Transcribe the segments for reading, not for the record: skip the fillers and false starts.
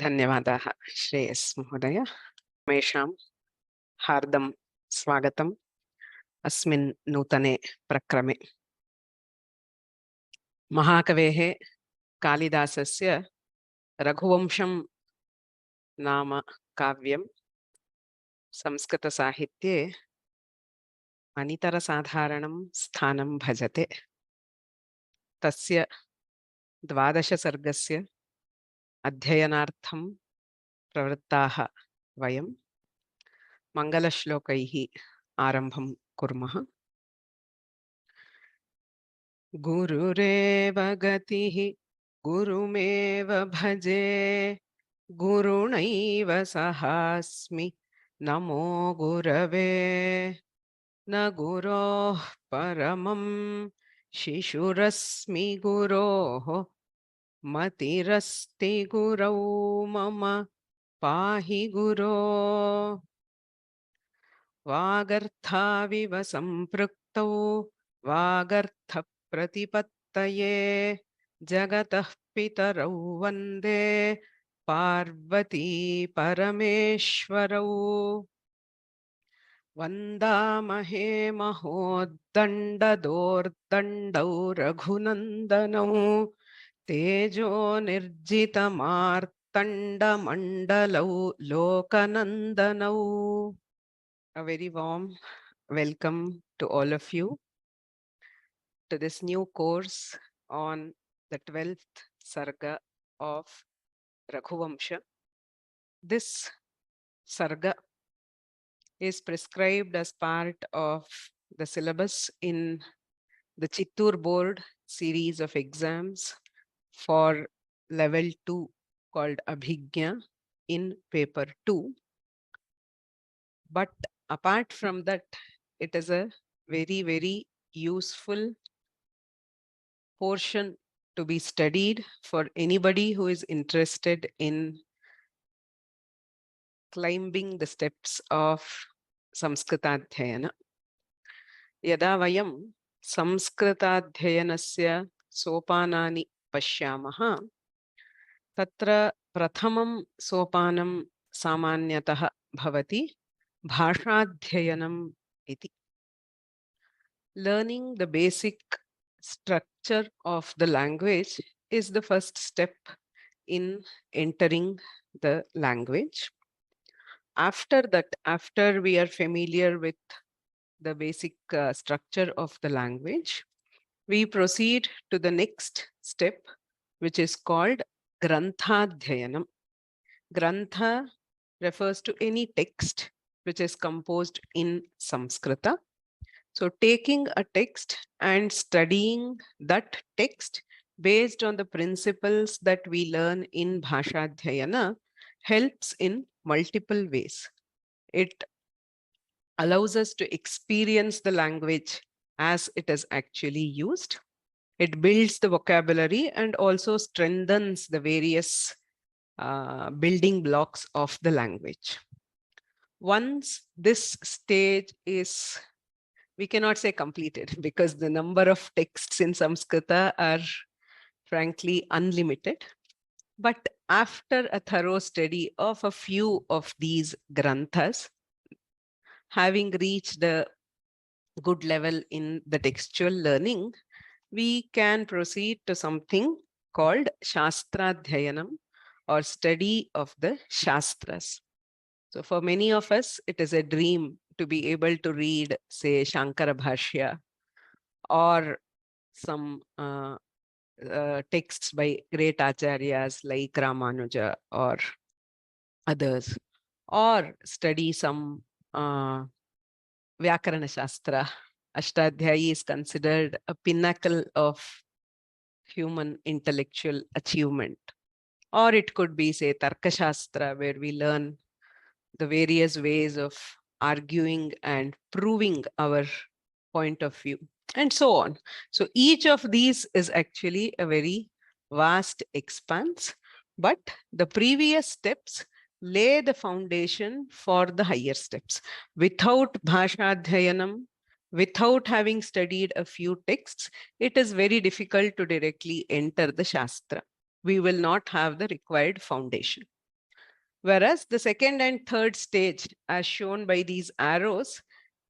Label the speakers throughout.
Speaker 1: धन्यवादाः श्रेयस् महोदय। मेषां हार्दं स्वागतम् अस्मिन् नूतने प्रक्रमे। महाकवेः कालिदासस्य रघुवंशं नाम काव्यं संस्कृतसाहित्ये अनितरसाधारणं स्थानं भजते। तस्य 12 सर्गस्य अध्ययनार्थं प्रवृत्ताः वयं मङ्गलश्लोकैः आरम्भं कुर्मः। गुरुरेव गतिः गुरुमेव भजे गुरुणैव सहास्मि नमो गुरवे न गुरोः परमं शिशुरस्मि गुरोः मतिरस्ति गुरौ मम पाहि गुरो वागर्थाविव सम्पृक्तौ वागर्थप्रतिपत्तये जगतः पितरौ वन्दे पार्वती परमेश्वरौ वन्दामहे महोद्दण्डदोर्दण्डौ रघुनन्दनौ तेजो निर्जितमार्तण्डमण्डलौ लोकनन्दनौ. A very warm welcome to all of you to this new course on the 12th Sarga of Raghuvamsha. This Sarga is prescribed as part of the syllabus in the Chittur board series of exams for level 2 called Abhigya in paper 2. But apart from that, it is a very useful portion to be studied for anybody who is interested in climbing the steps of Sanskritadhyayana. Yada vayam Sanskritadhyayanasya sopanani pashyamaha, tatra prathamam sopanam samanyatah bhavati bhashadhyayanam iti. Learning the basic structure of the language is the first step in entering the language. After that, after we are familiar with the basic structure of the language, we proceed to the next step, which is called Granthadhyayanam. Grantha refers to any text which is composed in Samskrita. So taking a text and studying that text based on the principles that we learn in Bhashadhyayana helps in multiple ways. It allows us to experience the language as it is actually used. It builds the vocabulary and also strengthens the various building blocks of the language. Once this stage is, we cannot say completed because the number of texts in Samskrita are frankly unlimited. But after a thorough study of a few of these granthas, having reached a good level in the textual learning, we can proceed to something called Shastradhyayanam, or study of the Shastras. So for many of us, it is a dream to be able to read, say, Shankara Bhashya or some texts by great acharyas like Ramanuja or others, or study some Vyakarana Shastra. Ashtadhyayi is considered a pinnacle of human intellectual achievement. Or it could be, say, Tarka Shastra, where we learn the various ways of arguing and proving our point of view, and so on. So each of these is actually a very vast expanse, but the previous steps lay the foundation for the higher steps. Without Bhashadhyayanam, without having studied a few texts, it is very difficult to directly enter the Shastra. We will not have the required foundation. Whereas the second and third stage, as shown by these arrows,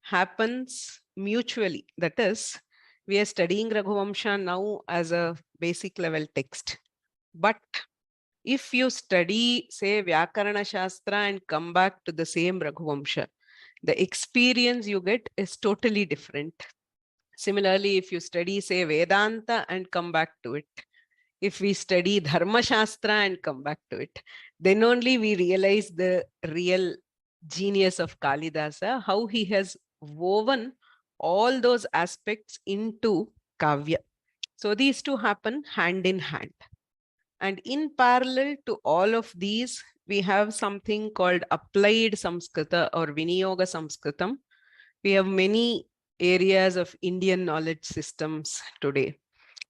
Speaker 1: happens mutually. That is, we are studying Raghuvamsha now as a basic level text. But if you study, say, Vyakarana Shastra and come back to the same Raghuvamsha, the experience you get is totally different. Similarly, if you study, say, Vedanta and come back to it, if we study Dharma Shastra and come back to it, then only we realize the real genius of Kaalidaasa, how he has woven all those aspects into Kaavya. So these two happen hand in hand. And in parallel to all of these, we have something called applied Samskrita or Viniyoga Samskritam. We have many areas of Indian knowledge systems today,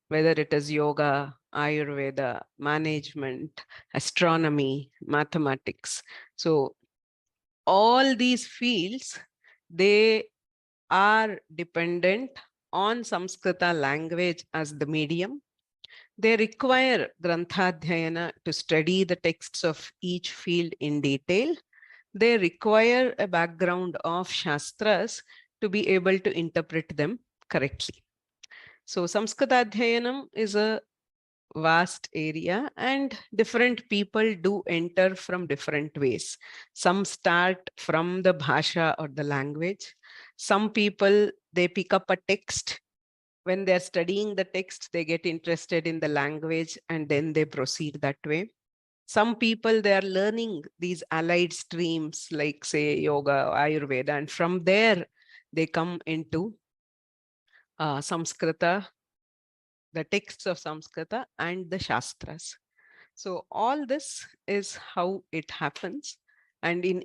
Speaker 1: whether it is yoga, Ayurveda, management, astronomy, mathematics. So all these fields, they are dependent on Samskrita language as the medium. They require Granthadhyayana to study the texts of each field in detail. They require a background of Shastras to be able to interpret them correctly. So Samskritadhyayanam is a vast area and different people do enter from different ways. Some start from the bhasha or the language. Some people, they pick up a text. When they're studying the text, they get interested in the language and then they proceed that way. Some people, they are learning these allied streams like, say, yoga, Ayurveda, and from there they come into Samskrita, the texts of Samskrita and the Shastras. So all this is how it happens. And in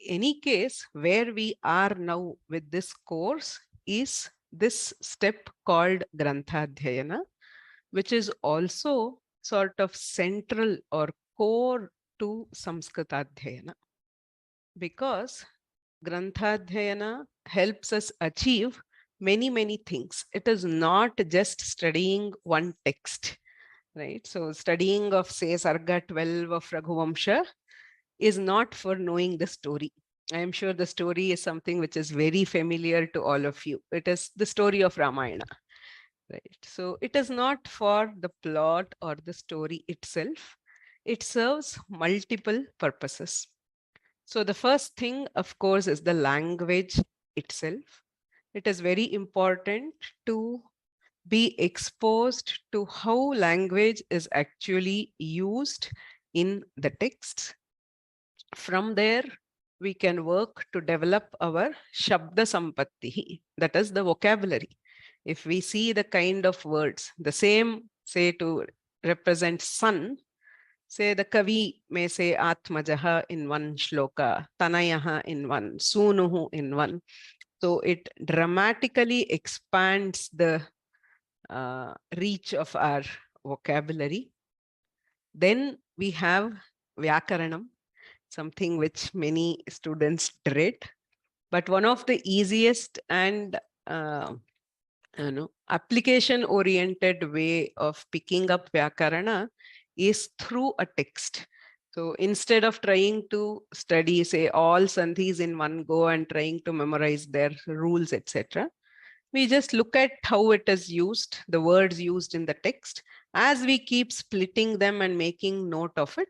Speaker 1: any case, where we are now with this course is this step called Granthadhyayana, which is also sort of central or core to Samskritadhyayana. Because Granthadhyayana helps us achieve many, many things. It is not just studying one text, right? So studying of, say, Sarga 12 of Raghuvamsha is not for knowing the story. I am sure the story is something which is very familiar to all of you. It is the story of Ramayana, right? So it is not for the plot or the story itself. It serves multiple purposes. So the first thing, of course, is the language itself. It is very important to be exposed to how language is actually used in the texts. From there, we can work to develop our Shabda Sampatti, that is the vocabulary. If we see the kind of words, the same, say, to represent sun, say the Kavi may say Atmajaha in one shloka, Tanayaha in one, Sunuhu in one. So it dramatically expands the reach of our vocabulary. Then we have Vyakaranam, something which many students dread, but one of the easiest and application oriented way of picking up Vyakarana is through a text. So instead of trying to study, say, all sandhis in one go and trying to memorize their rules, etc., we just look at how it is used, the words used in the text. As we keep splitting them and making note of it,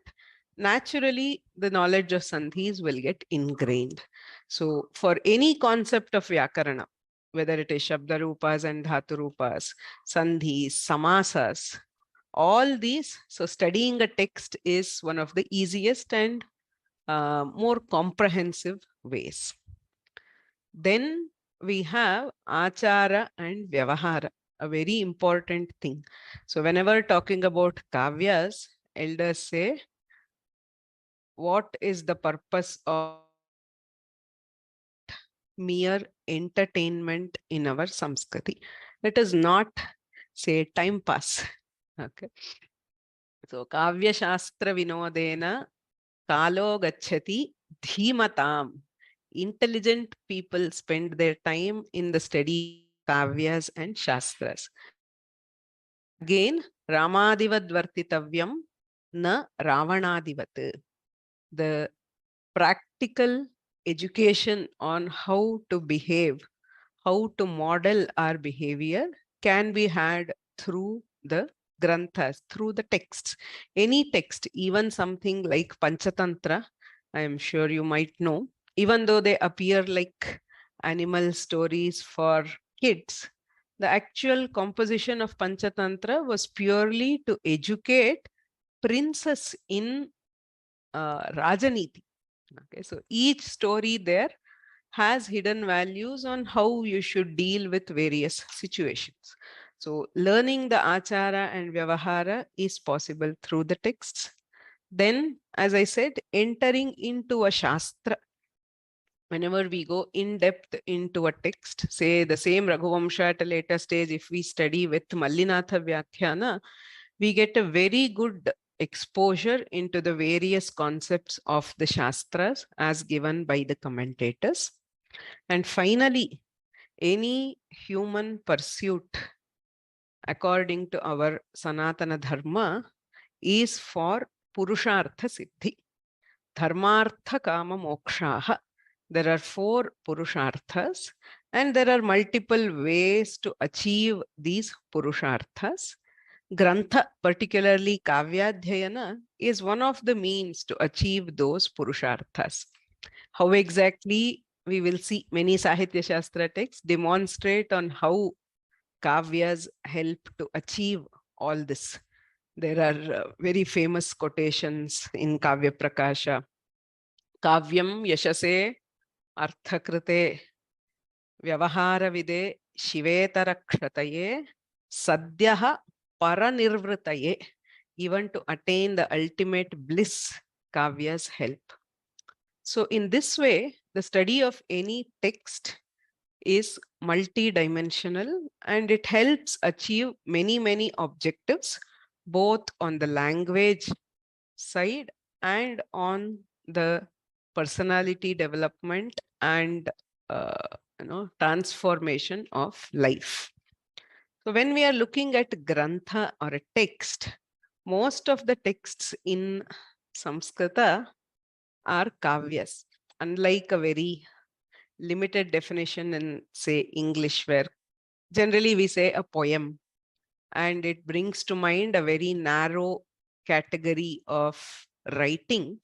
Speaker 1: naturally the knowledge of sandhis will get ingrained. So for any concept of Vyakarana, whether it is Shabdarupas and Dhaturupas, sandhis, samasas, all these, so studying a text is one of the easiest and more comprehensive ways. Then we have achara and vyavahara, a very important thing. So whenever talking about kavyas, elders say, what is the purpose of mere entertainment in our Samskriti? It is not, say, time pass. Okay. So Kavya Shastra Vinodena Kalo Gachati Dhimatam. Intelligent people spend their time in the study of Kavyas and Shastras. Again, Ramadivadvartitavyam na Ravanadivat. the practical education on how to behave, how to model our behavior can be had through the granthas, through the texts. Any text, even something like Panchatantra, I am sure you might know, even though they appear like animal stories for kids, the actual composition of Panchatantra was purely to educate princes in Rajaniti. Okay, so each story there has hidden values on how you should deal with various situations. So learning the achara and vyavahara is possible through the texts. Then, as I said, entering into a shastra. Whenever we go in depth into a text, say the same Raghuvamsha at a later stage, if we study with Mallinatha Vyakhyana, we get a very good exposure into the various concepts of the Shastras as given by the commentators. And finally, any human pursuit, according to our Sanatana Dharma, is for Purushartha Siddhi. Dharmartha Kama Mokshaha. There are 4 Purusharthas, and there are multiple ways to achieve these Purusharthas. Grantha, particularly Kavyadhyayana, is one of the means to achieve those Purusharthas. How exactly, we will see. Many Sahitya Shastra texts demonstrate on how Kavyas help to achieve all this. There are very famous quotations in Kavya Prakasha. Kavyam yashase arthakrite vyavaharavide shivetarakshrataye sadhyaha paranirvritaye. Even to attain the ultimate bliss, Kavyas help. So in this way, the study of any text is multidimensional and it helps achieve many objectives, both on the language side and on the personality development and transformation of life. So when we are looking at grantha or a text, most of the texts in Samskrita are kavyas, unlike a very limited definition in, say, English, where generally we say a poem, and it brings to mind a very narrow category of writing.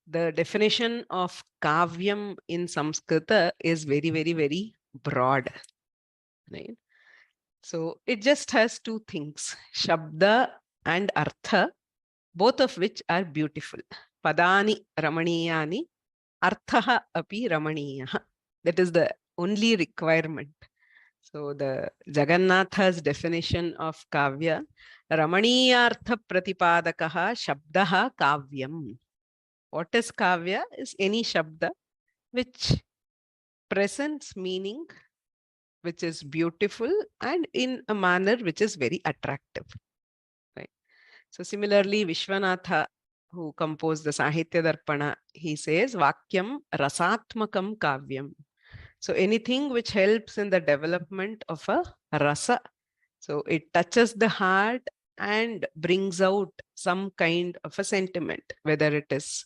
Speaker 1: The definition of kavyam in Samskrita is very broad, right? So it just has 2 things, shabda and artha, both of which are beautiful. Padani ramaniyani, arthaha api ramaniyaha. That is the only requirement. So the Jagannatha's definition of kavya, ramaniyartha pratipadakaha shabdaha kavyam. What is kavya? Is any shabda which presents meaning which is beautiful and in a manner which is very attractive. Right? So similarly, Vishwanatha, who composed the Sahitya Darpana, he says, Vakyam rasatmakam kavyam. So anything which helps in the development of a rasa. So it touches the heart and brings out some kind of a sentiment, whether it is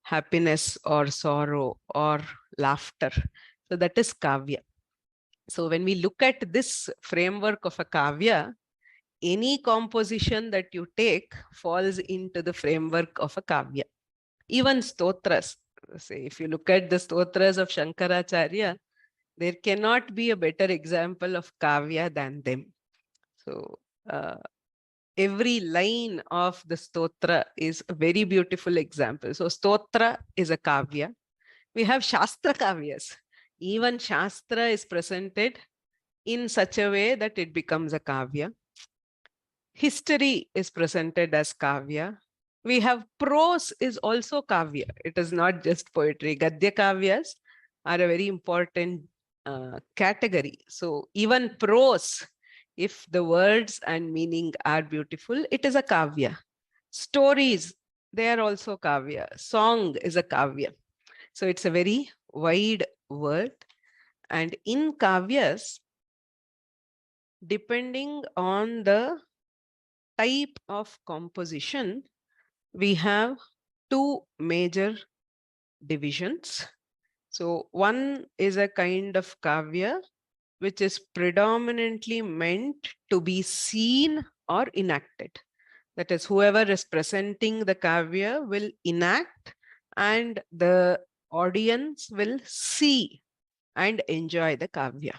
Speaker 1: happiness or sorrow or laughter. So that is kavya. So when we look at this framework of a kavya, any composition that you take falls into the framework of a kavya. Even stotras, say if you look at the stotras of Shankaracharya, there cannot be a better example of kavya than them. So every line of the stotra is a very beautiful example. So stotra is a kavya. We have Shastra Kavyas. Even Shastra is presented in such a way that it becomes a kavya. History is presented as kavya. We have prose is also kavya. It is not just poetry. Padyakaavyaas are a very important category. So even prose, if the words and meaning are beautiful, it is a kavya. Stories, they are also kavya. Song is a kavya. So it's a very wide word. And in kavyas, depending on the type of composition, we have two major divisions. So one is a kind of kavya which is predominantly meant to be seen or enacted. That is, whoever is presenting the kavya will enact and the audience will see and enjoy the kavya.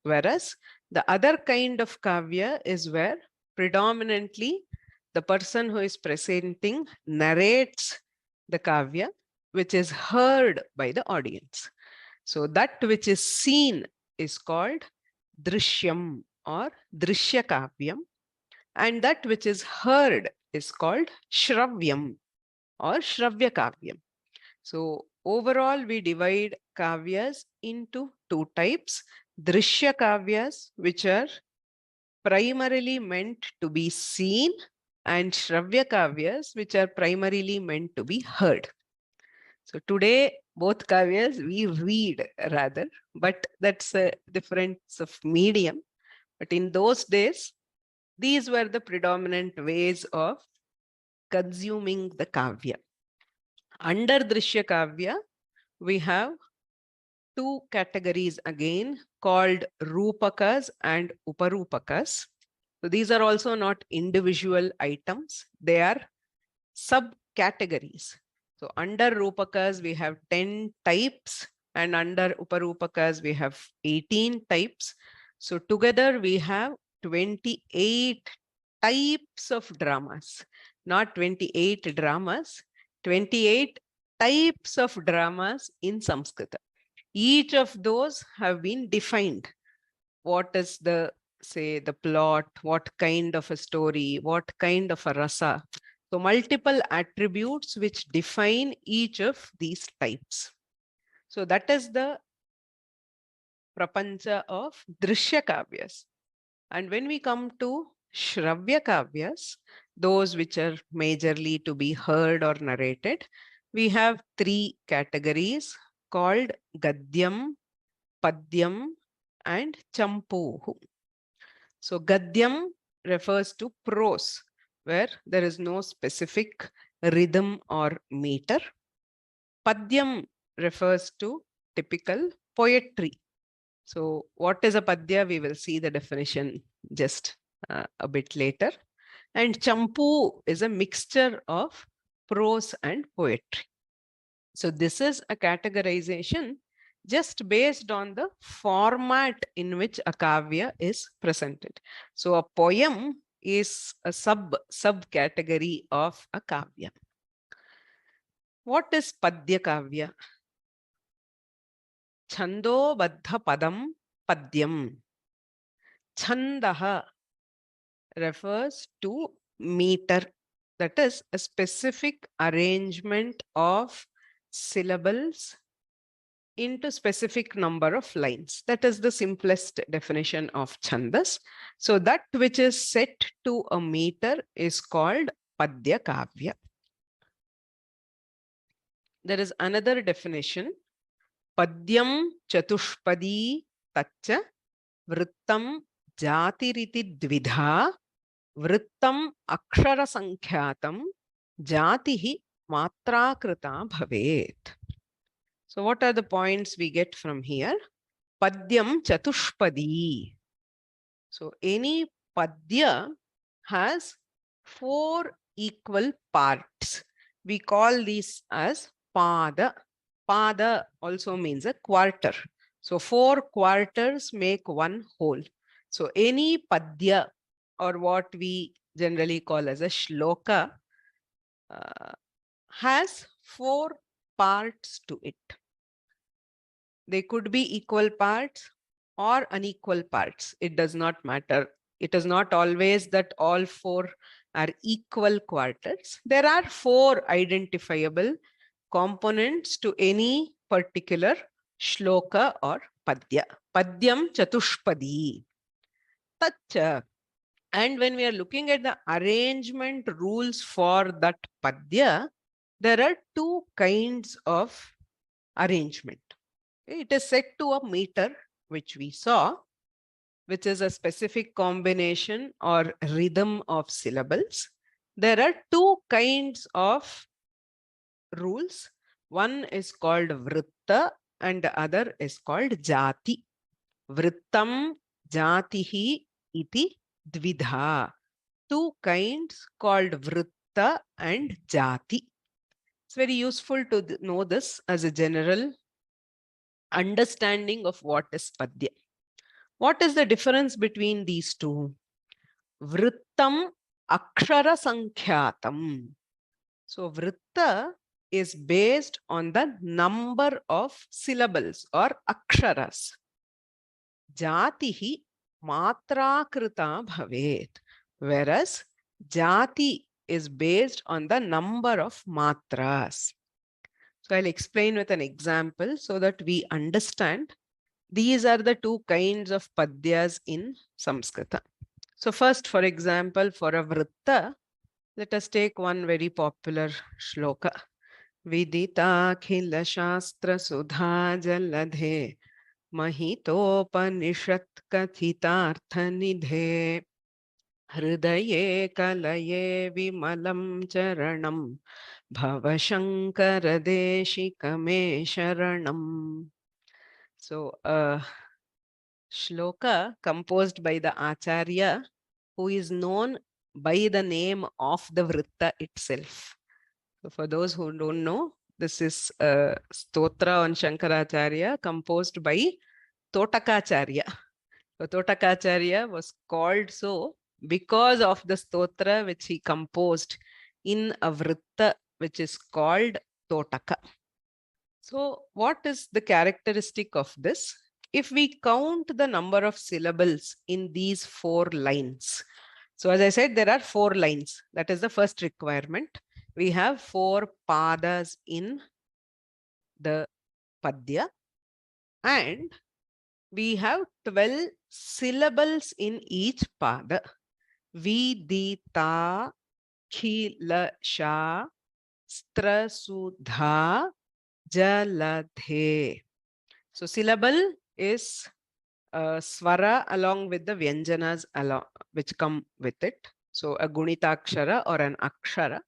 Speaker 1: Whereas the other kind of kavya is where predominantly the person who is presenting narrates the kavya, which is heard by the audience. So that which is seen is called drishyam or drishyakavyam, and that which is heard is called shravyam or shravyakavyam. So overall, we divide kavyas into two types: drishya kavyas, which are primarily meant to be seen, and shravya kavyas, which are primarily meant to be heard. So today, both kavyas we read rather, but that's a difference of medium. But in those days, these were the predominant ways of consuming the kavya. Under drishya kavya, we have two categories again called rupakas and uparupakas. So these are also not individual items, they are subcategories. So under rupakas, we have 10 types, and under uparupakas, we have 18 types. So together we have 28 types of dramas, not 28 dramas, 28 types of dramas in Sanskrit. Each of those have been defined. What is the, say, the plot, what kind of a story, what kind of a rasa. So multiple attributes which define each of these types. So that is the prapancha of drishya kavyas. And when we come to shravya kavyas, those which are majorly to be heard or narrated, we have three categories called gadyam, padyam, and champuhu. So gadyam refers to prose, where there is no specific rhythm or meter. Padyam refers to typical poetry. So what is a padya? We will see the definition just a bit later. And champu is a mixture of prose and poetry. So this is a categorization just based on the format in which a kavya is presented. So a poem is a subcategory of a kavya. What is Padyakaavya? Chando baddha padam padyam. Chandaha refers to meter, that is a specific arrangement of syllables into specific number of lines. That is the simplest definition of chandas. So that which is set to a meter is called Padyakaavya. There is another definition. Padyam chatushpadi tacha vrittam jatiriti dvidha vrittam akshara sankhyatam jatihi matrakrita bhavet. So what are the points we get from here? Padyam chatushpadi. So any padya has 4 equal parts. We call these as pada. Pada also means a quarter. So 4 quarters make one whole. So any padya, or what we generally call as a shloka, has 4 parts to it. They could be equal parts or unequal parts. It does not matter. It is not always that all 4 are equal quarters. There are 4 identifiable components to any particular shloka or padya. Padyam chatushpadi. Tacha. And when we are looking at the arrangement rules for that padya, there are 2 kinds of arrangement. It is set to a meter, which we saw, which is a specific combination or rhythm of syllables. There are 2 kinds of rules. One is called vritta and the other is called jati. Vrittam jatihi iti dvidha. Two kinds called vritta and jati. It's very useful to know this as a general understanding of what is padya. What is the difference between these two? Vrittam akshara sankhyatam. So vritta is based on the number of syllables or aksharas. Jatihi matrakrita bhavet. Whereas jati is based on the number of matras. So I'll explain with an example so that we understand. These are the two kinds of padyas in Samskrita. So first, for example, for a vritta, let us take one very popular shloka. Vidita khila shastra sudha jaladhe mahitopanishat kathitartha nidhe hridaye kalaye vimalam charanam bhavashankara deshikame sharanam. So, shloka composed by the Acharya, who is known by the name of the Vritta itself. So for those who don't know, this is a stotra on Shankaracharya composed by Totakacharya. So Totakacharya was called so because of the stotra which he composed in a Vritta which is called Totaka. So what is the characteristic of this? If we count the number of syllables in these 4 lines, so as I said, there are 4 lines. That is the first requirement. We have 4 padas in the padya and we have 12 syllables in each pada. Vidita, khila, sha, stra, sudha, jaladhe. So syllable is swara along with the vyanjanas which come with it. So a gunitakshara or an akshara.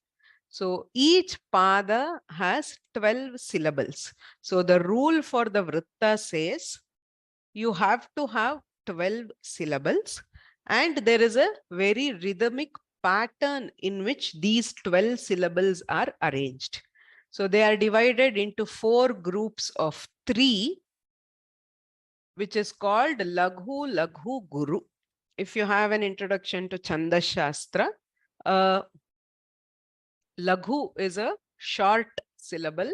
Speaker 1: So each pada has 12 syllables. So the rule for the vritta says you have to have 12 syllables and there is a very rhythmic pattern in which these 12 syllables are arranged. So they are divided into 4 groups of 3, which is called Laghu, Laghu, Guru. If you have an introduction to Chanda Shastra, Laghu is a short syllable.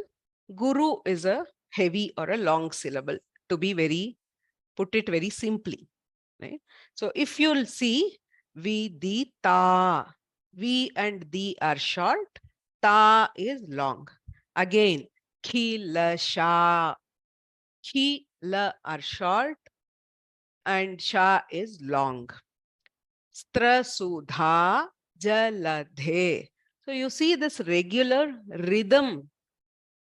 Speaker 1: Guru is a heavy or a long syllable, to be put it very simply. Right? So if you'll see, vi, di, ta, vi and di are short, ta is long. Again, ki, la, sha, ki, la are short and sha is long. Stra, sudha, jaladhe. So you see this regular rhythm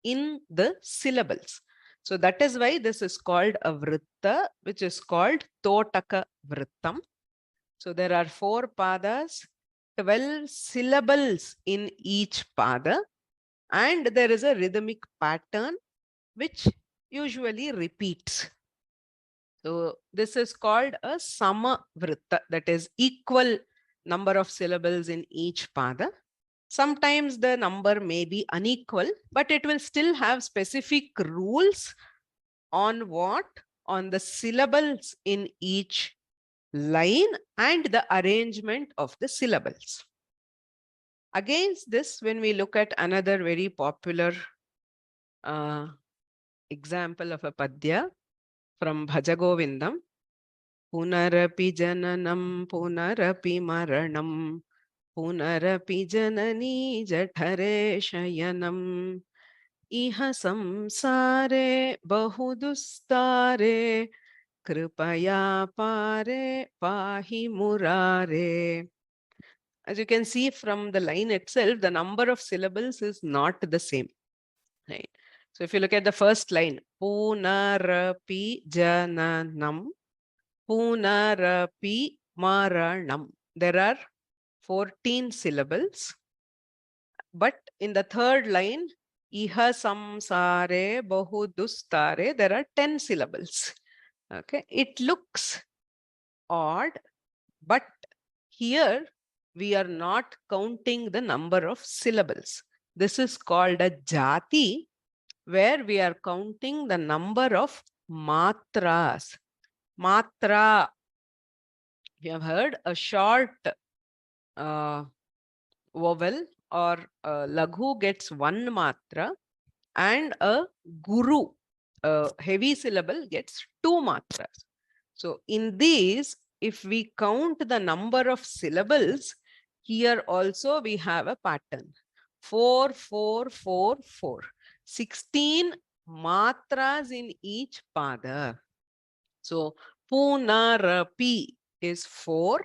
Speaker 1: in the syllables. So that is why this is called a vritta, which is called Totaka Vrittam. So there are 4 padas, 12 syllables in each pada, and there is a rhythmic pattern which usually repeats. So this is called a sama vritta, that is equal number of syllables in each pada. Sometimes the number may be unequal, but it will still have specific rules on what? On the syllables in each line and the arrangement of the syllables. Against this, when we look at another very popular example of a padya from Bhajagovindam, Punarapi jananam, punarapi maranam, punarapi janani jathare shayanam, iha samsare bahudustare, kripaya pare pahi murare. As you can see from the line itself, the number of syllables is not the same. Right? So if you look at the first line, punarapi jananam, punarapi maranam. There are 14 syllables. But in the third line, Iha samsare bahudustare. There are 10 syllables. Okay. It looks odd, but here we are not counting the number of syllables. This is called a jati, where we are counting the number of matras. Matra, you have heard a short vowel or laghu gets one matra, and a guru, a heavy syllable, gets two matras. So in these, if we count the number of syllables, here also we have a pattern. 4, 4, 4, 4. 16 matras in each pada. So punarapi is 4.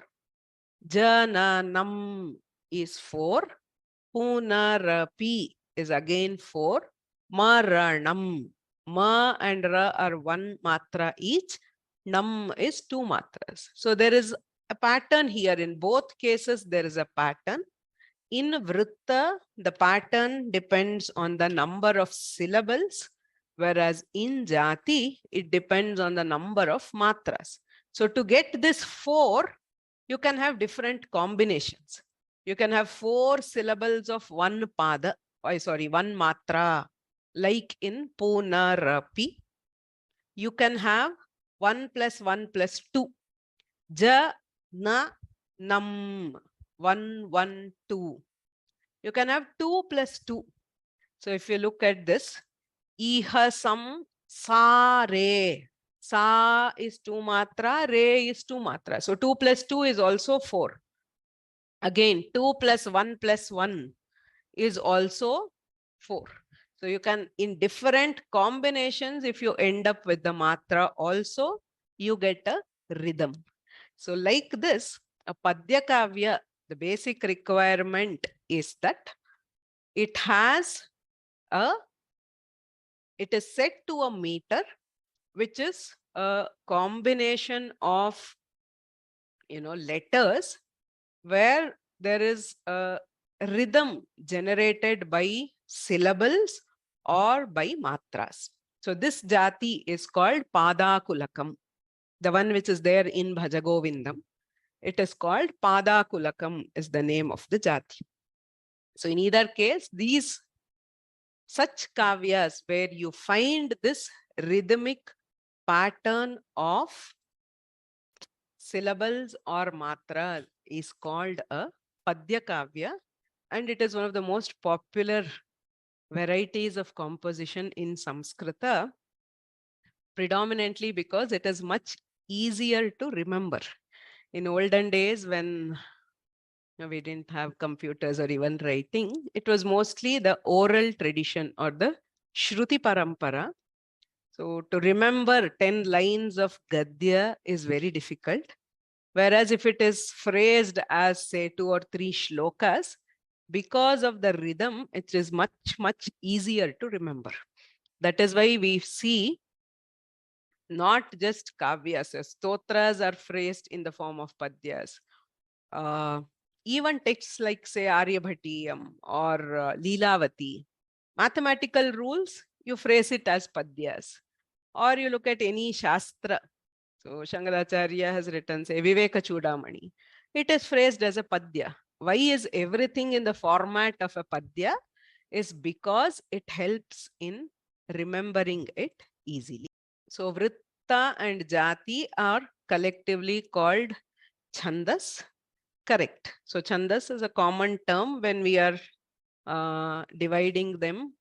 Speaker 1: Jananam is 4. Punarapi is again 4. Maranam. Ma and ra are one matra each. Nam is two matras. So there is a pattern here. In both cases, there is a pattern. In vritta, the pattern depends on the number of syllables, whereas in jati, it depends on the number of matras. So to get this 4, you can have different combinations. You can have 4 syllables of one pada, one matra, like in punarapi. You can have 1 plus 1 plus 2. Ja, na, nam, 1, 1, 2. You can have 2 plus 2. So if you look at this, iha sam sa re. Sa is 2 matra, re is 2 matra. So 2 plus 2 is also 4. Again, 2 plus 1 plus 1 is also 4. So you can, in different combinations, if you end up with the matra also, you get a rhythm. So like this, a Padyakaavya, the basic requirement is that it is set to a meter, which is a combination of letters where there is a rhythm generated by syllables or by matras. So this jati is called Padakulakam, the one which is there in Bhajagovindam. It is called Padakulakam is the name of the jati. So in either case, these such kavyas where you find this rhythmic pattern of syllables or matra is called a Padyakaavya, and it is one of the most popular varieties of composition in Sanskrita, predominantly because it is much easier to remember. In olden days, when we didn't have computers or even writing, it was mostly the oral tradition or the Shruti Parampara. So to remember 10 lines of Gadya is very difficult. Whereas if it is phrased as, say, 2 or 3 shlokas, because of the rhythm, it is much, much easier to remember. That is why we see not just Kaavyas. Stotras are phrased in the form of Padyas. Even texts like, say, Aryabhatiyam or Leelavati, mathematical rules, you phrase it as Padyas. Or you look at any Shastra. So Shankaracharya has written, say, Viveka Chudamani. It is phrased as a Padya. Why is everything in the format of a Padya? Is because it helps in remembering it easily. So Vritta and Jati are collectively called Chandas. Correct. So Chandas is a common term when we are dividing them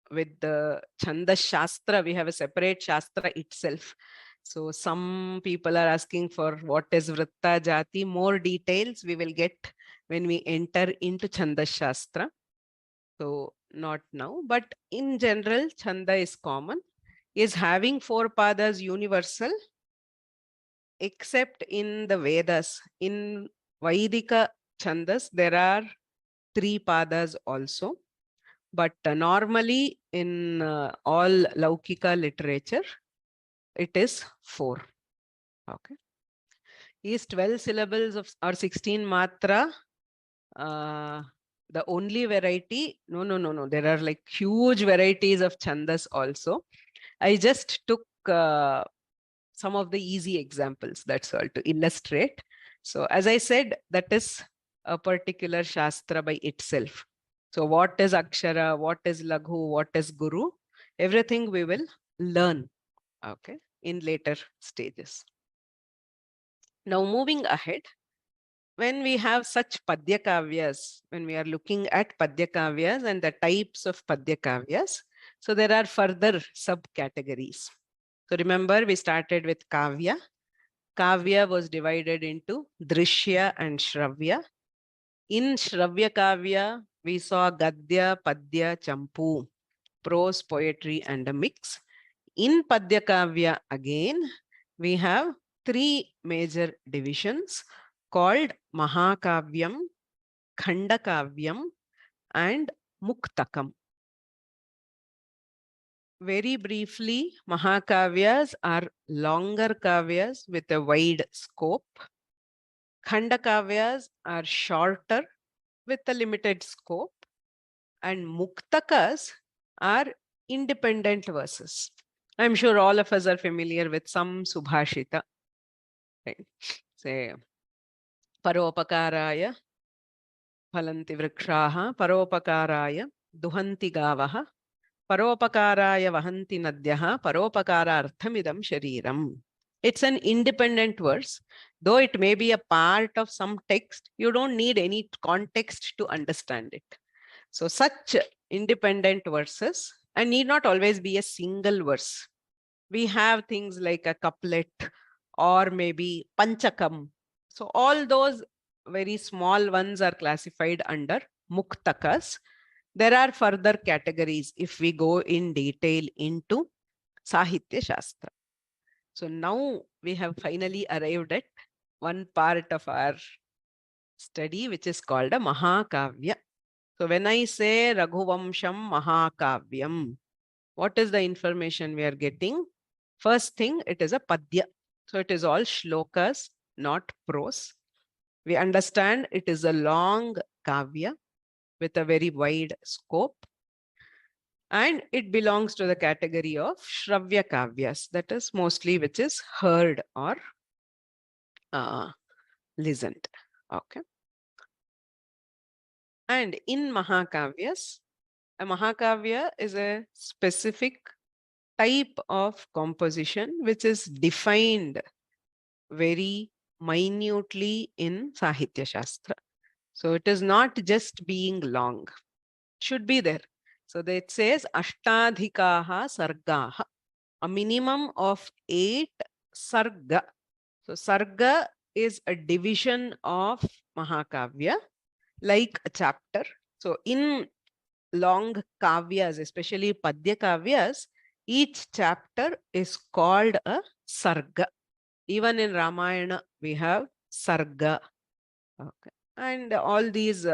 Speaker 1: with the Chandas Shastra. We have a separate Shastra itself. So some people are asking for what is Vritta Jati. More details we will get when we enter into Chandas Shastra. So not now, but in general, Chanda is common. Is having 4 padas universal? Except in the Vedas. In Vaidika Chandas, there are 3 padas also. But normally in all Laukika literature, it is 4. Okay. Is 12 syllables of or 16 matra the only variety. No. There are like huge varieties of chandas also. I just took some of the easy examples, that's all, to illustrate. So as I said, that is a particular shastra by itself. So what is Akshara, what is Laghu, what is Guru, everything we will learn, okay, in later stages. Now moving ahead, when we have such Padyakavyas, when we are looking at Padyakavyas and the types of Padyakavyas, so there are further subcategories. So remember, we started with Kaavya. Kaavya was divided into Drishya and Shravya. In Shravya Kaavya, we saw Gadya, Padya, Champu, prose, poetry, and a mix. In Padyakaavya again, we have three major divisions called Mahaakavyam, Khandakavyam, and Muktakam. Very briefly, Mahakavyas are longer kavyas with a wide scope. Khandakavyas are shorter with a limited scope. And Muktakas are independent verses. I'm sure all of us are familiar with some Subhashita. Right? Say, Paropakaraya phalanti vrikshaha, Paropakaraya duhanti gavaha, Paropakaraya vahanti nadyaha, Paropakararthamidam shariram. It's an independent verse. Though it may be a part of some text, you don't need any context to understand it. So such independent verses, and need not always be a single verse. We have things like a couplet or maybe panchakam. So all those very small ones are classified under muktakas. There are further categories if we go in detail into Sahitya Shastra. So now we have finally arrived at one part of our study, which is called a Mahaakavya. So when I say Raghuvamsham Mahaakavyam, what is the information we are getting? First thing, it is a Padya. So it is all shlokas, not prose. We understand it is a long Kavya with a very wide scope. And it belongs to the category of Shravya Kavyas, that is mostly which is heard or listened. Okay. And in Mahakavyas, a Mahakavya is a specific type of composition which is defined very minutely in Sahitya Shastra. So it is not just being long. It should be there. So it says Ashtadhikaha Sargaha, a minimum of 8 Sarga. So Sarga is a division of Mahakavya, like a chapter. So in long Kavyas, especially Padyakavyas, each chapter is called a Sarga. Even in Ramayana, we have Sarga. Okay. And all these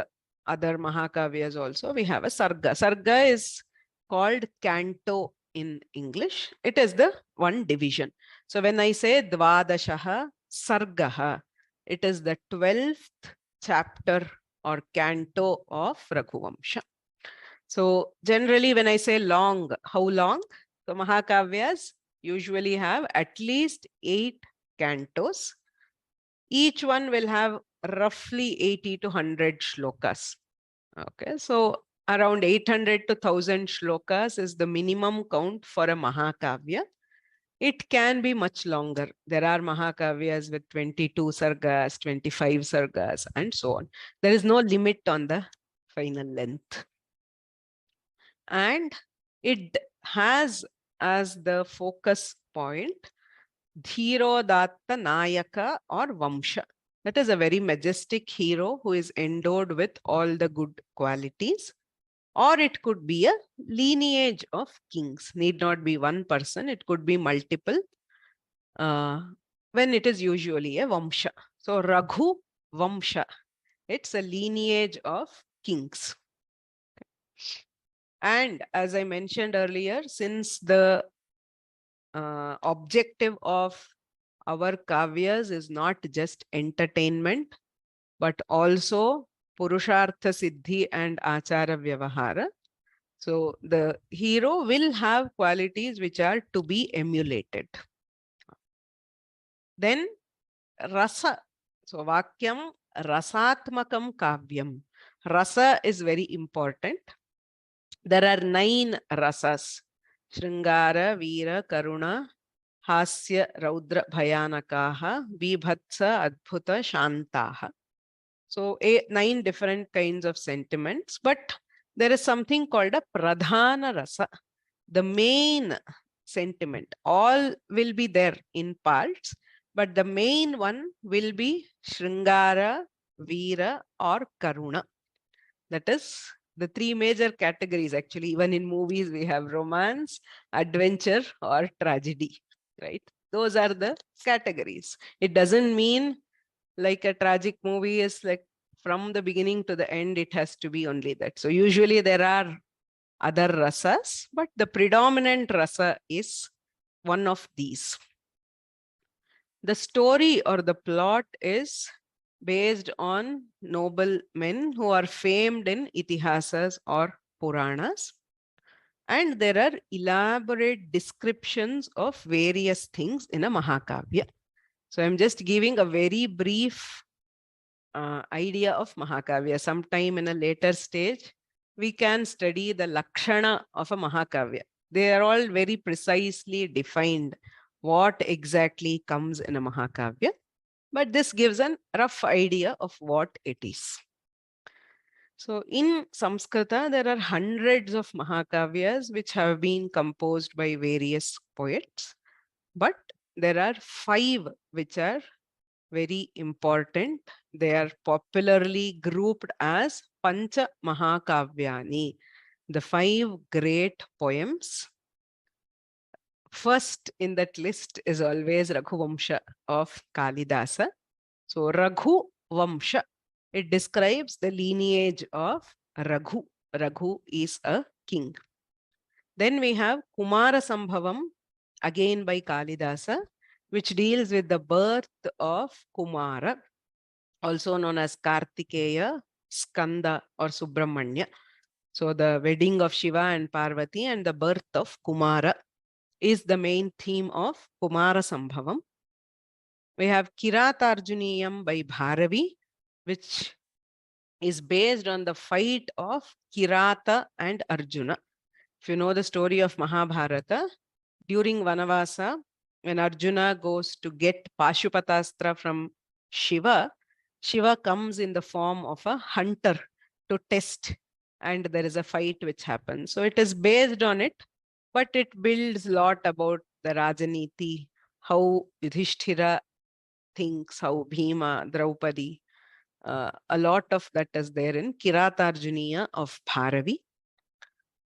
Speaker 1: other Mahakavyas also, we have a Sarga. Sarga is called canto in English. It is the one division. So when I say Dvadashaha Sargaha, it is the 12th chapter or canto of Raghuvamsha. So generally when I say long, how long? So Mahakavyas usually have at least 8 cantos. Each one will have roughly 80 to 100 shlokas. Okay, so around 800 to 1000 shlokas is the minimum count for a Mahakavya. It can be much longer. There are Mahakavyas with 22 sargas, 25 sargas, and so on. There is no limit on the final length. And it has as the focus point Dhirodatta Nayaka or Vamsha. That is a very majestic hero who is endowed with all the good qualities. Or it could be a lineage of kings. Need not be one person. It could be multiple. When it is usually a Vamsha. So Raghu Vamsha. It's a lineage of kings. And as I mentioned earlier, since the objective of our kavyas is not just entertainment, but also Purushartha Siddhi and Achara Vyavahara. So the hero will have qualities which are to be emulated. Then Rasa. So Vakyam Rasatmakam Kavyam. Rasa is very important. There are 9 rasas. Shringara, Veera, Karuna, Hasya, Raudra, Bhayanakaha, Vibhatsa, Adbhuta, Shantaha. So 9 different kinds of sentiments, but there is something called a Pradhana Rasa, the main sentiment. All will be there in parts, but the main one will be Shringara, Veera or Karuna. That is the 3 major categories. Actually, even in movies, we have romance, adventure or tragedy, right? Those are the categories. It doesn't mean like a tragic movie is like from the beginning to the end, it has to be only that. So usually there are other rasas, but the predominant rasa is one of these. The story or the plot is based on noble men who are famed in itihasas or Puranas. And there are elaborate descriptions of various things in a Mahaakavya. So I'm just giving a very brief idea of Mahaakavya. Sometime in a later stage, we can study the Lakshana of a Mahaakavya. They are all very precisely defined what exactly comes in a Mahaakavya. But this gives a rough idea of what it is. So in Samskrita, there are hundreds of Mahakavyas which have been composed by various poets. But there are 5 which are very important. They are popularly grouped as Pancha Mahakavyani, the 5 great poems. First in that list is always Raghuvamsha of Kaalidaasa. So Raghuvamsha, it describes the lineage of Raghu. Raghu is a king. Then we have Kumara Sambhavam, again by Kaalidaasa, which deals with the birth of Kumara, also known as Kartikeya, Skanda or Subramanya. So the wedding of Shiva and Parvati and the birth of Kumara is the main theme of Kumara Sambhavam. We have Kiratarjuniyam by Bharavi, which is based on the fight of Kirata and Arjuna. If you know the story of Mahabharata, during Vanavasa, when Arjuna goes to get Pashupatastra from Shiva, Shiva comes in the form of a hunter to test, and there is a fight which happens. So it is based on it, but it builds a lot about the Rajaniti, how Yudhishthira thinks, how Bhima, Draupadi, a lot of that is there in Kiratarjuniya of Bharavi.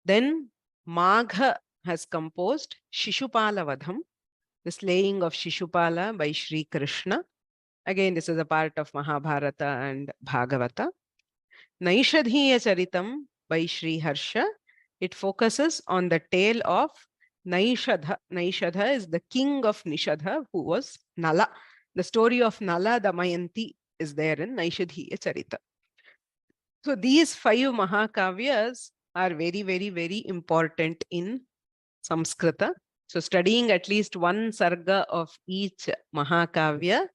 Speaker 1: Then Magha has composed Shishupala Vadham, the slaying of Shishupala by Sri Krishna. Again, this is a part of Mahabharata and Bhagavata. Naishadhiya Charitam by Sri Harsha. It focuses on the tale of Naishadha. Naishadha is the king of Nishadha, who was Nala. The story of Nala Damayanti is there in Naishadhiya Charita. So these 5 Mahakavyas are very, very, very important in Samskrita. So studying at least one Sarga of each Mahakavya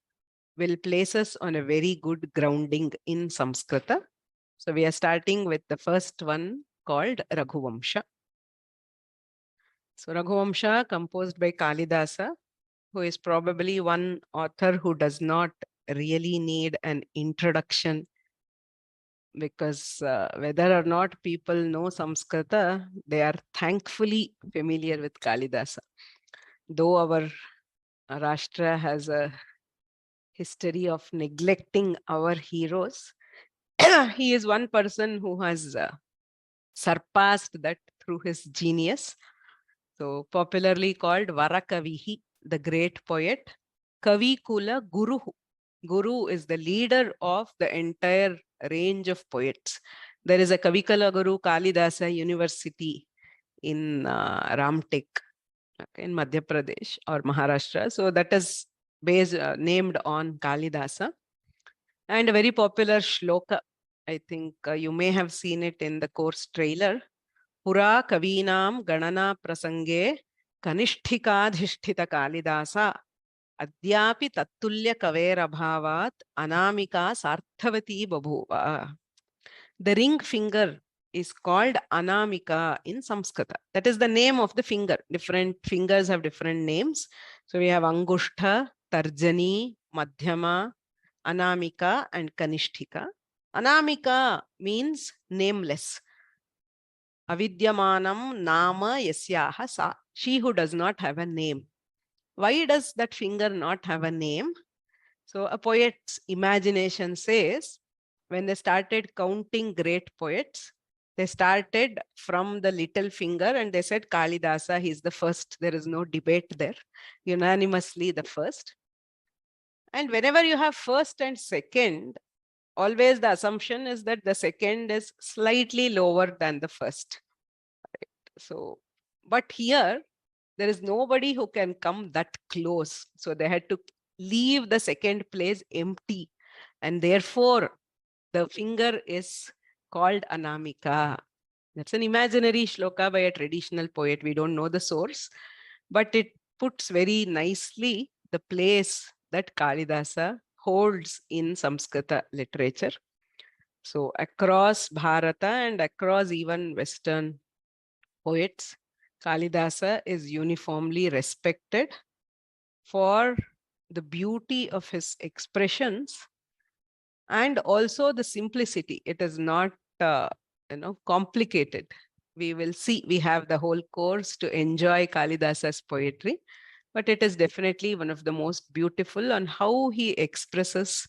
Speaker 1: will place us on a very good grounding in Samskrita. So we are starting with the first one called Raghuvamsha. So Raghuvamsha, composed by Kaalidaasa, who is probably one author who does not really need an introduction, because whether or not people know Samskrita, they are thankfully familiar with Kaalidaasa. Though our Rashtra has a history of neglecting our heroes, he is one person who has surpassed that through his genius. So popularly called Varakavihi, the great poet. Kavi Kula Guru. Guru is the leader of the entire range of poets. There is a Kavikala Guru Kaalidaasa University in Ramtek, in Madhya Pradesh or Maharashtra. So that is based named on Kaalidaasa. And a very popular shloka I think you may have seen it in the course trailer. Pura kavinam ganana prasange kanishthikadhishthita Kaalidasa adyapi tattulya kaverabhavat anamika sarthavati babhuva. The ring finger is called Anamika in Sanskrit. That is the name of the finger. Different fingers have different names. So we have Angushtha, Tarjani, Madhyama, Anamika, and Kanishthika. Anamika means nameless. Avidyamanam nama yasyaha sa. She who does not have a name. Why does that finger not have a name? So a poet's imagination says, when they started counting great poets, they started from the little finger and they said Kaalidaasa, he's the first. There is no debate there. Unanimously the first. And whenever you have first and second, always the assumption is that the second is slightly lower than the first. So, but here, there is nobody who can come that close. So they had to leave the second place empty. And therefore, the finger is called Anamika. That's an imaginary shloka by a traditional poet. We don't know the source, but it puts very nicely the place that Kalidasa holds in Samskrita literature. So across Bharata and across even Western poets, Kalidasa is uniformly respected for the beauty of his expressions and also the simplicity. It is not complicated. We will see, we have the whole course to enjoy Kalidasa's poetry, but it is definitely one of the most beautiful on how he expresses,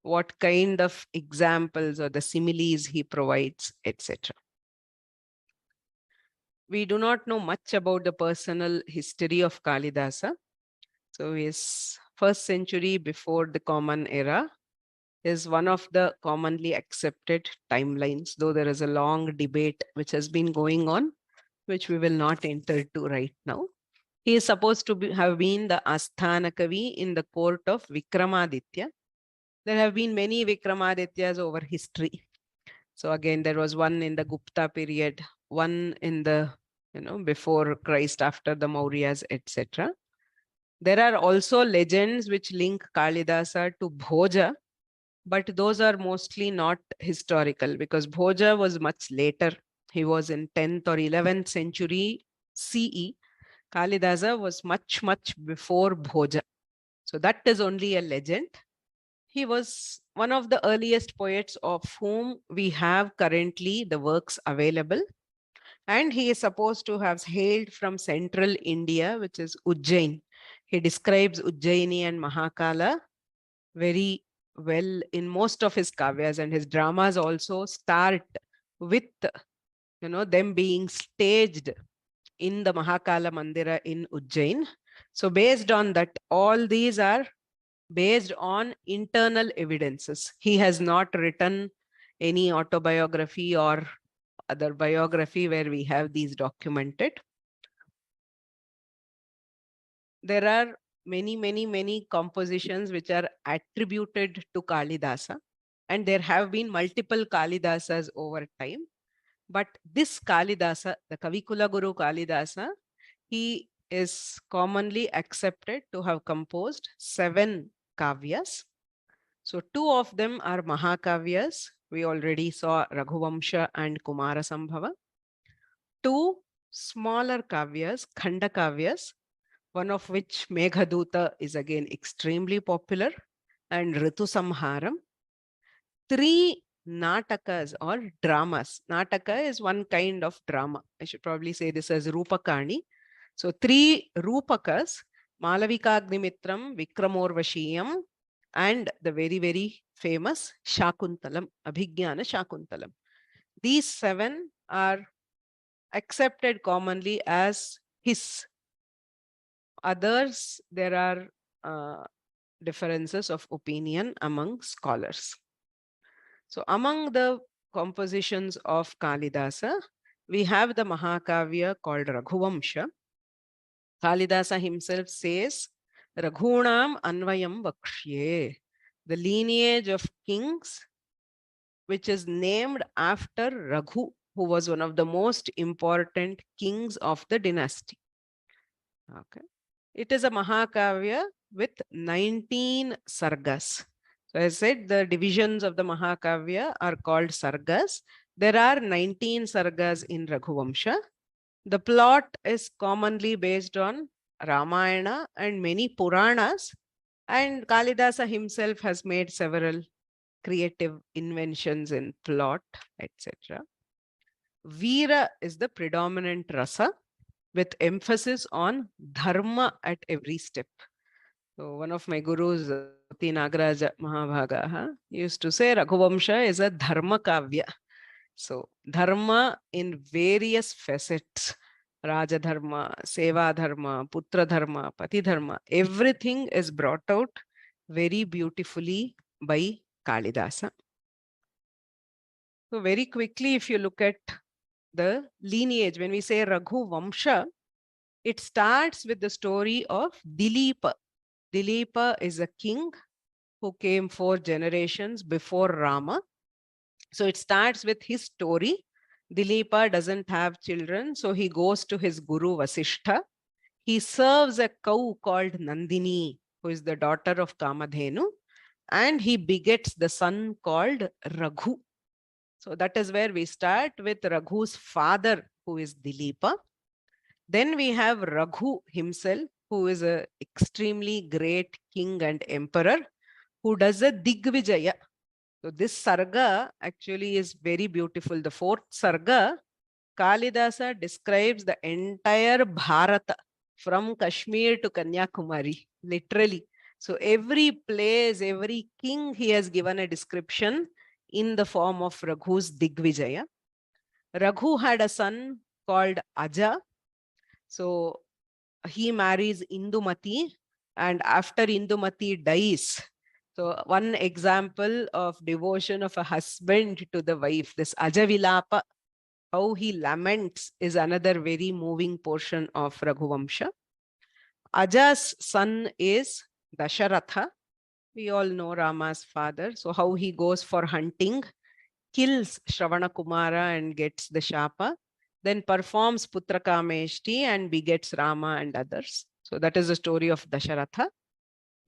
Speaker 1: what kind of examples or the similes he provides, etc. We do not know much about the personal history of Kalidasa. So his first century before the Common Era is one of the commonly accepted timelines, though there is a long debate which has been going on, which we will not enter to right now. He is supposed to have been the Asthana Kavi in the court of Vikramaditya. There have been many Vikramaadityas over history. So again, there was one in the Gupta period, one in the, before Christ, after the Mauryas, etc. There are also legends which link Kalidasa to Bhoja, but those are mostly not historical because Bhoja was much later. He was in 10th or 11th century CE. Kalidasa was much, much before Bhoja. So that is only a legend. He was one of the earliest poets of whom we have currently the works available. And he is supposed to have hailed from central India, which is Ujjain. He describes Ujjaini and Mahakala very well in most of his kavyas, and his dramas also start with them being staged in the Mahakala Mandira in Ujjain. So based on that, all these are based on internal evidences. He has not written any autobiography or other biography where we have these documented. There are many compositions which are attributed to Kalidasa, and there have been multiple Kalidasas over time. But this Kalidasa, the Kavikula Guru Kalidasa, he is commonly accepted to have composed 7 Kavyas. So 2 of them are Mahaakavyas. We already saw Raghuvamsha and Kumara Sambhava. 2 smaller Kavyas, Khanda Kavyas, one of which Meghaduta is again extremely popular, and Ritu Samharam. 3 Natakas or dramas. Nataka is one kind of drama. I should probably say this as Rupakani. So 3 Rupakas, Malavikagnimitram, Vikramorvashiyam, and the very, very famous Shakuntalam, Abhigyana Shakuntalam. These 7 are accepted commonly as his. Others, there are differences of opinion among scholars. So among the compositions of Kalidasa, we have the Mahaakavya called Raghuvamsha. Kalidasa himself says, Raghunam Anvayam Vakshye. The lineage of kings which is named after Raghu, who was one of the most important kings of the dynasty. Okay. It is a Mahaakavya with 19 sargas. So I said the divisions of the Mahaakavya are called sargas. There are 19 sargas in Raghuvamsha. The plot is commonly based on Ramayana and many Puranas, and Kaalidaasa himself has made several creative inventions in plot, etc. Veera is the predominant rasa with emphasis on dharma at every step. So one of my gurus, T. Nagaraja Mahabhaga, used to say Raghuvamsha is a dharma kavya. So dharma in various facets, Raja dharma, Seva dharma, Putra dharma, Pati dharma, everything is brought out very beautifully by Kalidasa. So very quickly, if you look at the lineage, when we say Raghuvamsha, it starts with the story of Dileepa. Dileepa is a king who came 4 generations before Rama. So it starts with his story. Dileepa doesn't have children, so he goes to his guru Vasishtha. He serves a cow called Nandini, who is the daughter of Kamadhenu, and he begets the son called Raghu. So that is where we start with Raghu's father, who is Dileepa. Then we have Raghu himself, who is an extremely great king and emperor, who does a Digvijaya. So this Sarga actually is very beautiful. The 4th Sarga, Kalidasa describes the entire Bharata from Kashmir to Kanyakumari, literally. So every place, every king, he has given a description in the form of Raghu's Digvijaya. Raghu had a son called Aja. So he marries Indumati, and after Indumati dies, so one example of devotion of a husband to the wife, this Ajavilapa, how he laments, is another very moving portion of Raghuvamsha. Aja's son is Dasharatha. We all know Rama's father. So how he goes for hunting, kills Shravana Kumara and gets the Shapa, then performs Putrakameshti and begets Rama and others. So that is the story of Dasharatha.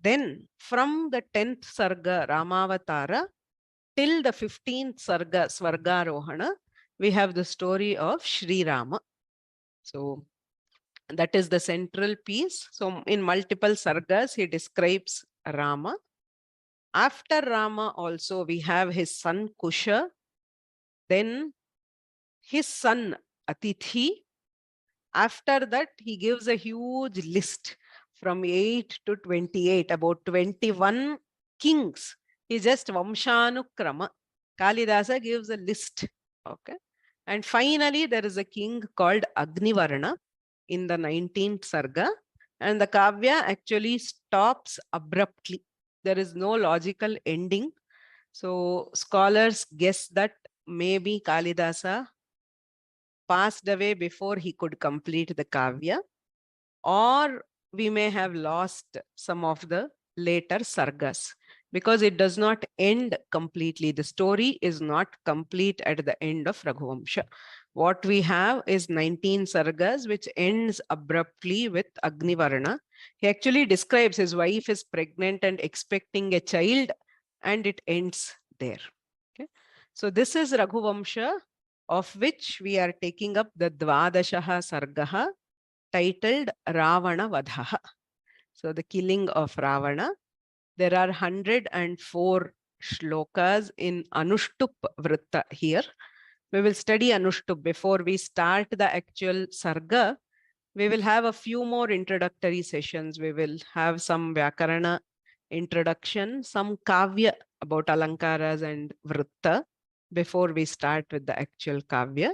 Speaker 1: Then from the 10th Sarga, Ramavatara, till the 15th Sarga, Svargarohana, we have the story of Sri Rama. So that is the central piece. So in multiple Sargas, he describes Rama. After Rama also, we have his son Kusha, then his son Atithi. After that, he gives a huge list from 8 to 28, about 21 kings. He just Vamshanukrama. Kalidasa gives a list. Okay. And finally, there is a king called Agnivarna in the 19th Sarga. And the Kavya actually stops abruptly. There is no logical ending. So scholars guess that maybe Kalidasa passed away before he could complete the Kavya, or we may have lost some of the later sargas because it does not end completely. The story is not complete at the end of Raghuvamsha. What we have is 19 sargas, which ends abruptly with Agnivarna. He actually describes his wife is pregnant and expecting a child, and it ends there. Okay. So this is Raghuvamsha, of which we are taking up the Dvadashaha Sargaha, titled Ravana Vadhaha. So the killing of Ravana. There are 104 shlokas in Anushtup Vritta here. We will study Anushtup before we start the actual Sarga. We will have a few more introductory sessions. We will have some Vyakarana introduction, some Kavya about Alankaras and Vritta before we start with the actual Kavya.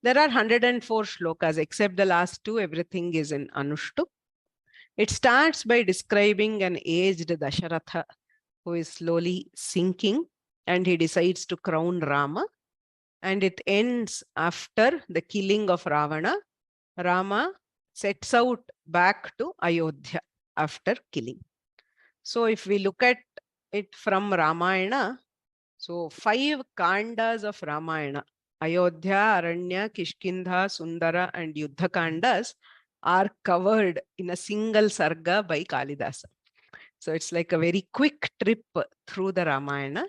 Speaker 1: There are 104 shlokas, except the last 2, everything is in Anushtup. It starts by describing an aged Dasharatha who is slowly sinking, and he decides to crown Rama. And it ends after the killing of Ravana. Rama sets out back to Ayodhya after killing. So if we look at it from Ramayana, So 5 kandas of Ramayana, Ayodhya, Aranya, Kishkindha, Sundara, and Yuddha kandas are covered in a single sarga by Kalidasa. So it's like a very quick trip through the Ramayana.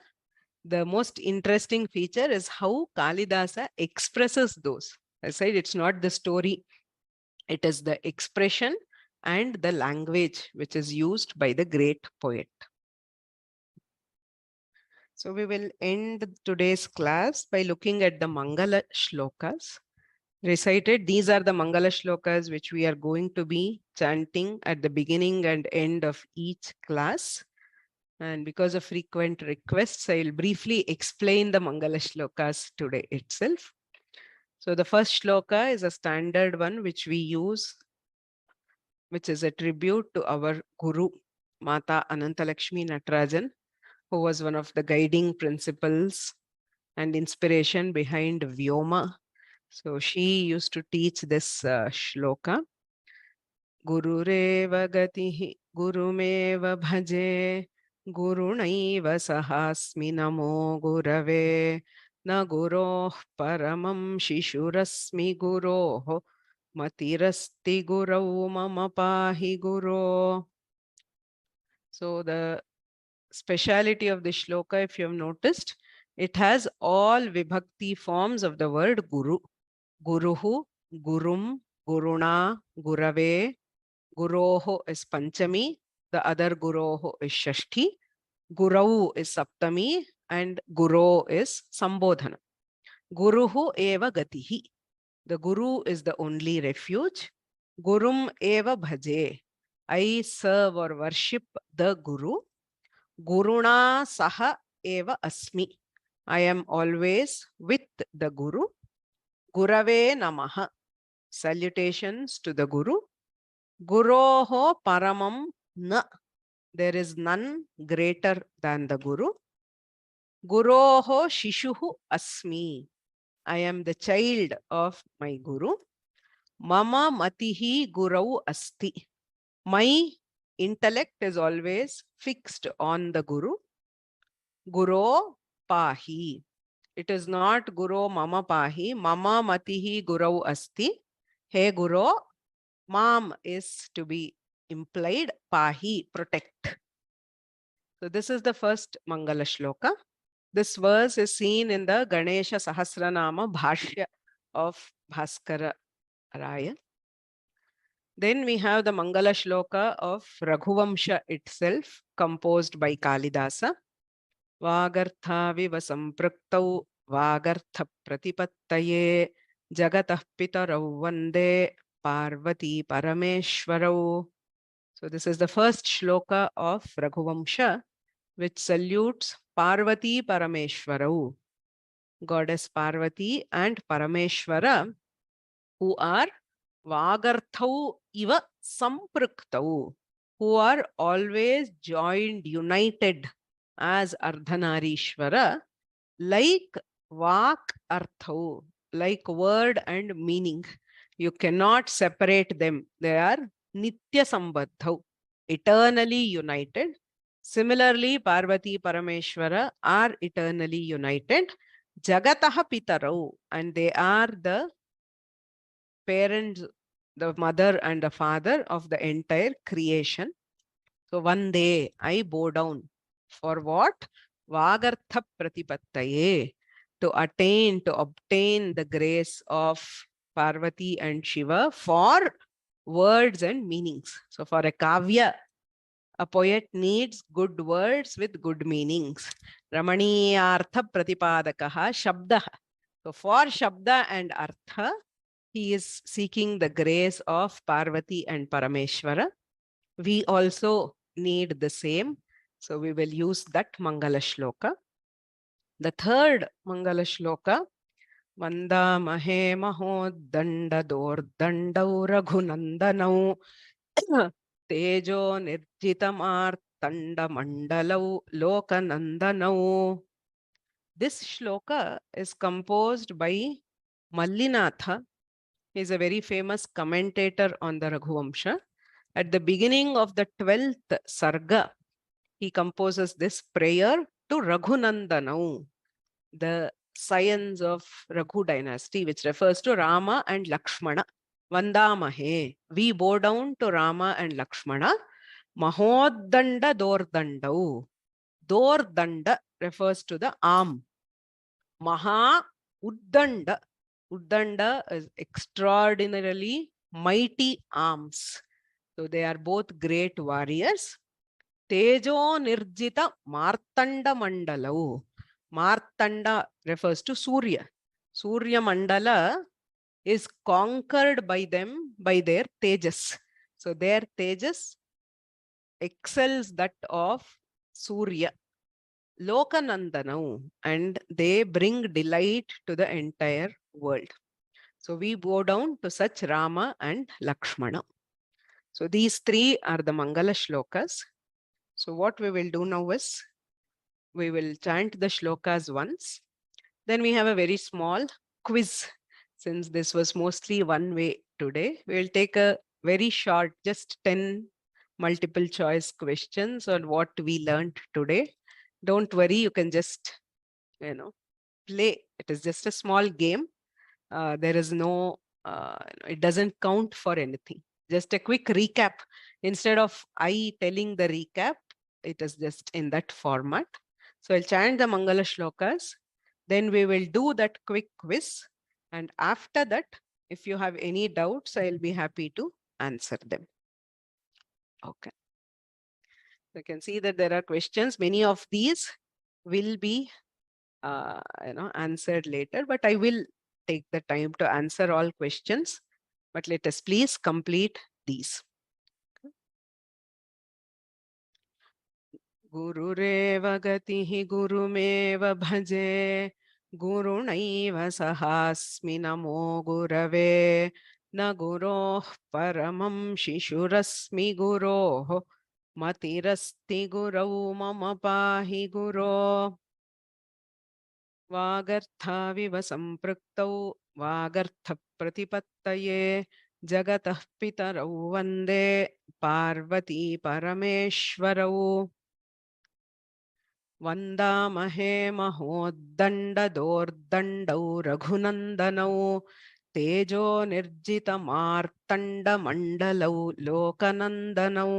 Speaker 1: The most interesting feature is how Kalidasa expresses those. I said it's not the story, it is the expression and the language which is used by the great poet. So we will end today's class by looking at the Mangalashlokas recited. These are the Mangalashlokas which we are going to be chanting at the beginning and end of each class. And because of frequent requests, I will briefly explain the Mangalashlokas today itself. So the first shloka is a standard one which we use, which is a tribute to our Guru, Mata Anantalakshmi Natarajan, who was one of the guiding principles and inspiration behind Vyoma. So she used to teach this shloka. Gurureva gatihi gurumeva bhaje gurunaiva sahasmi namo gurave na guroh paramam shishurasmi guroh matirasti gurau mama pahi guru. So the speciality of the shloka, if you have noticed, it has all vibhakti forms of the word guru. Guruhu, gurum, guruna, gurave. Guroho is panchami, the other guroho is shashti. Gurau is saptami and guru is sambodhana. Guruhu eva gatihi. The guru is the only refuge. Gurum eva bhaje. I serve or worship the guru. Guruna saha eva asmi. I am always with the guru. Gurave namaha. Salutations to the guru. Guroho paramam na. There is none greater than the guru. Guroho shishuhu asmi. I am the child of my guru. Mama matihi gurau asti. My intellect is always fixed on the guru. Guru pahi. It is not guru mama pahi. Mama matihi gurau asti. Hey guru, mam is to be implied. Pahi, protect. So this is the first Mangala Shloka. This verse is seen in the Ganesha Sahasranama Bhashya of Bhaskara Raya. Then we have the Mangala Shloka of Raghuvamsha itself, composed by Kaalidasa. Vagartha viva sampraktau vagartha pratipattaye jagatah pitarau vande parvati parameshwarau. So this is the first shloka of Raghuvamsha, which salutes Parvati Parameshwarau, goddess Parvati and Parameshwara, who are Vagarthau iva sampraktau, who are always joined, united as Ardhanarishwara, like Vak Arthau, like word and meaning. You cannot separate them. They are Nitya Sambadhau, eternally united. Similarly, Parvati Parameshwara are eternally united. Jagataha Pitarau, and they are the parents, the mother and the father of the entire creation. So one day I bow down. For what? Vagartha Pratipattaye, to obtain the grace of Parvati and Shiva for words and meanings. So for a Kaavya, a poet needs good words with good meanings. Ramaniyartha Pratipadakaha Shabdaha. So for Shabda and Artha, he is seeking the grace of Parvati and Parameshwara. We also need the same. So we will use that Mangala Shloka. The third Mangala Shloka, Vanda Mahe Maho Danda Dor Dandau Raghunandanau Tejo Nirjitamar Tanda Mandalau Lokanandanau. This shloka is composed by Mallinatha. He is a very famous commentator on the Raghuvamsha. At the beginning of the 12th Sarga, he composes this prayer to Raghunandanau, the scions of Raghu dynasty, which refers to Rama and Lakshmana. Vandamahe, we bow down to Rama and Lakshmana. Mahodanda Dordandau. Dordanda refers to the arm. Maha Uddanda. Uddanda is extraordinarily mighty arms. So they are both great warriors. Tejo Nirjita Martanda Mandalau. Martanda refers to Surya. Surya Mandala is conquered by them by their Tejas. So their Tejas excels that of Surya. Lokanandanau, and they bring delight to the entire world. So we bow down to such Rama and Lakshmana. So these three are the Mangalashlokas. So what we will do now is, we will chant the shlokas once. Then we have a very small quiz. Since this was mostly one way today, we will take a very short, just 10 multiple choice questions on what we learned today. Don't worry, you can just, play. It is just a small game. There is no, it doesn't count for anything. Just a quick recap. Instead of I telling the recap, it is just in that format. So I'll chant the Mangala Shlokas. Then we will do that quick quiz. And after that, if you have any doubts, I'll be happy to answer them. Okay. You can see that there are questions. Many of these will be answered later, but I will take the time to answer all questions. But let us please complete these. Gurureva gatihi gurumeva bhaje, gurunaiva sahasmi namo gurave, na guroh paramam shishurasmi guroh, matirasti gurau mama pahi guroh. वागर्थाविव सम्पृक्तौ वागर्थप्रतिपत्तये जगतः पितरौ वन्दे पार्वती परमेश्वरौ वन्दामहे महोद्दण्डदोर्दण्डौ रघुनन्दनौ तेजो निर्जितमार्तण्डमण्डलौ लोकनन्दनौ.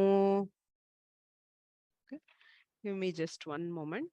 Speaker 1: Give me just one moment.